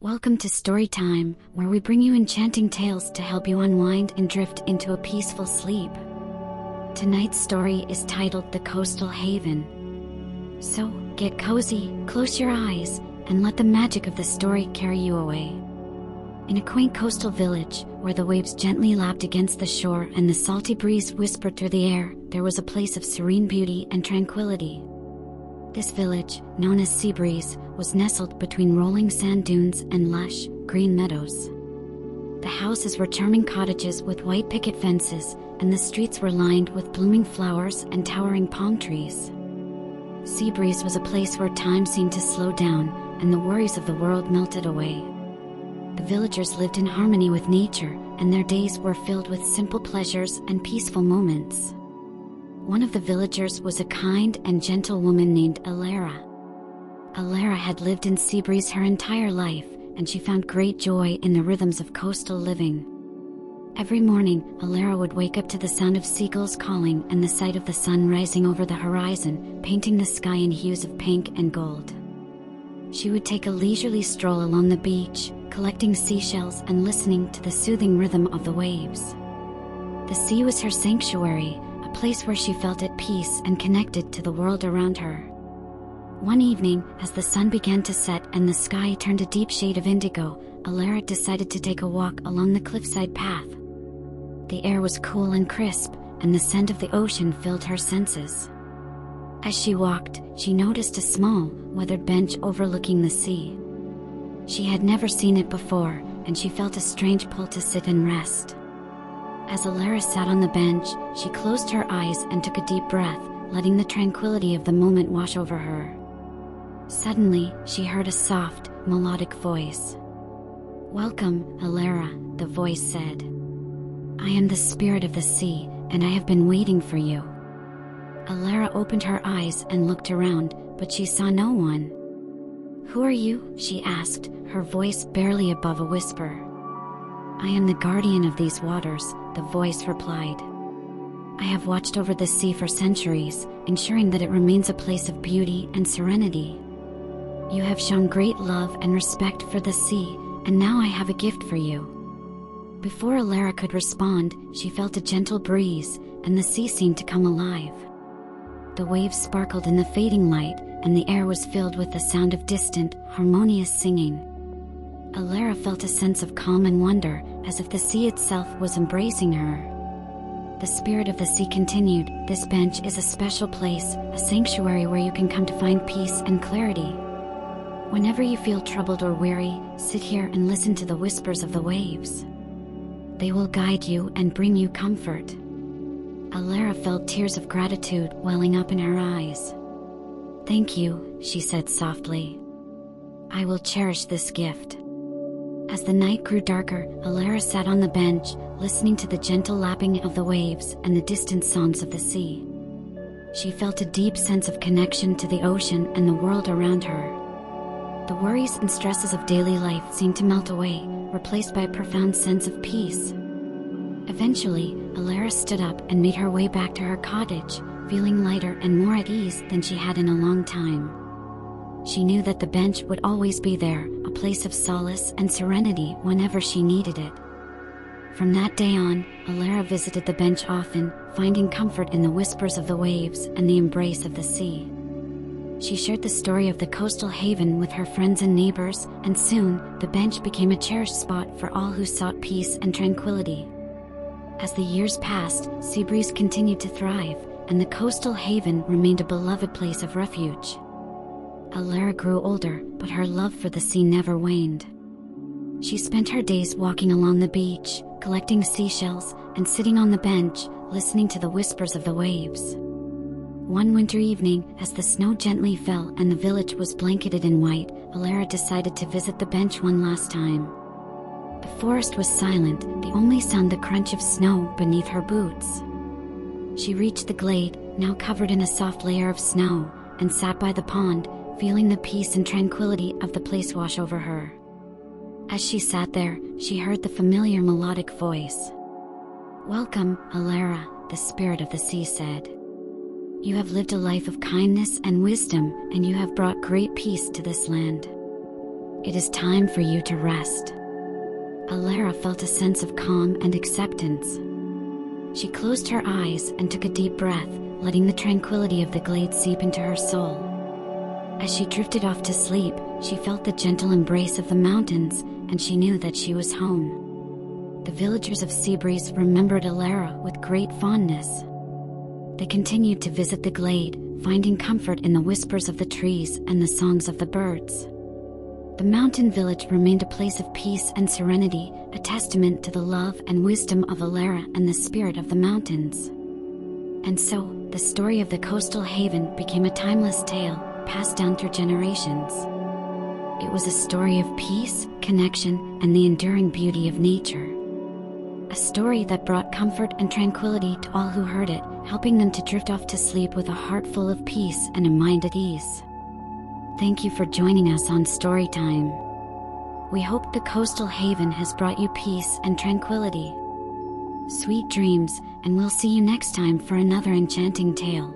Welcome to Storytime, where we bring you enchanting tales to help you unwind and drift into a peaceful sleep. Tonight's story is titled The Coastal Haven. So, get cozy, close your eyes, and let the magic of the story carry you away. In a quaint coastal village, where the waves gently lapped against the shore and the salty breeze whispered through the air, there was a place of serene beauty and tranquility. This village, known as Seabreeze, was nestled between rolling sand dunes and lush, green meadows. The houses were charming cottages with white picket fences, and the streets were lined with blooming flowers and towering palm trees. Seabreeze was a place where time seemed to slow down, and the worries of the world melted away. The villagers lived in harmony with nature, and their days were filled with simple pleasures and peaceful moments. One of the villagers was a kind and gentle woman named Alara. Alara had lived in Seabreeze her entire life, and she found great joy in the rhythms of coastal living. Every morning, Alara would wake up to the sound of seagulls calling and the sight of the sun rising over the horizon, painting the sky in hues of pink and gold. She would take a leisurely stroll along the beach, collecting seashells and listening to the soothing rhythm of the waves. The sea was her sanctuary, a place where she felt at peace and connected to the world around her. One evening, as the sun began to set and the sky turned a deep shade of indigo, Alara decided to take a walk along the cliffside path. The air was cool and crisp, and the scent of the ocean filled her senses. As she walked, she noticed a small, weathered bench overlooking the sea. She had never seen it before, and she felt a strange pull to sit and rest. As Alara sat on the bench, she closed her eyes and took a deep breath, letting the tranquility of the moment wash over her. Suddenly, she heard a soft, melodic voice. "Welcome, Alara," the voice said. "I am the spirit of the sea, and I have been waiting for you." Alara opened her eyes and looked around, but she saw no one. "Who are you?" she asked, her voice barely above a whisper. "I am the guardian of these waters," the voice replied. "I have watched over the sea for centuries, ensuring that it remains a place of beauty and serenity. You have shown great love and respect for the sea, and now I have a gift for you." Before Alara could respond, she felt a gentle breeze, and the sea seemed to come alive. The waves sparkled in the fading light, and the air was filled with the sound of distant, harmonious singing. Alara felt a sense of calm and wonder, as if the sea itself was embracing her. The spirit of the sea continued, "This bench is a special place, a sanctuary where you can come to find peace and clarity. Whenever you feel troubled or weary, sit here and listen to the whispers of the waves. They will guide you and bring you comfort." Alara felt tears of gratitude welling up in her eyes. "Thank you," she said softly. "I will cherish this gift." As the night grew darker, Alara sat on the bench, listening to the gentle lapping of the waves and the distant songs of the sea. She felt a deep sense of connection to the ocean and the world around her. The worries and stresses of daily life seemed to melt away, replaced by a profound sense of peace. Eventually, Alara stood up and made her way back to her cottage, feeling lighter and more at ease than she had in a long time. She knew that the bench would always be there, a place of solace and serenity whenever she needed it. From that day on, Alara visited the bench often, finding comfort in the whispers of the waves and the embrace of the sea. She shared the story of the coastal haven with her friends and neighbors, and soon, the bench became a cherished spot for all who sought peace and tranquility. As the years passed, Seabreeze continued to thrive, and the coastal haven remained a beloved place of refuge. Alara grew older, but her love for the sea never waned. She spent her days walking along the beach, collecting seashells, and sitting on the bench, listening to the whispers of the waves. One winter evening, as the snow gently fell and the village was blanketed in white, Alara decided to visit the bench one last time. The forest was silent, the only sound the crunch of snow beneath her boots. She reached the glade, now covered in a soft layer of snow, and sat by the pond, feeling the peace and tranquility of the place wash over her. As she sat there, she heard the familiar melodic voice. "Welcome, Alara," the spirit of the sea said. "You have lived a life of kindness and wisdom, and you have brought great peace to this land. It is time for you to rest. Alara felt a sense of calm and acceptance. She closed her eyes and took a deep breath, letting the tranquility of the glade seep into her soul. As she drifted off to sleep, she felt the gentle embrace of the mountains, and she knew that she was home. The villagers of Seabreeze remembered Alara with great fondness. They continued to visit the glade, finding comfort in the whispers of the trees and the songs of the birds. The mountain village remained a place of peace and serenity, a testament to the love and wisdom of Alara and the spirit of the mountains. And so, the story of the coastal haven became a timeless tale, passed down through generations. It was a story of peace, connection, and the enduring beauty of nature. A story that brought comfort and tranquility to all who heard it, helping them to drift off to sleep with a heart full of peace and a mind at ease. Thank you for joining us on Storytime. We hope the coastal haven has brought you peace and tranquility. Sweet dreams, and we'll see you next time for another enchanting tale.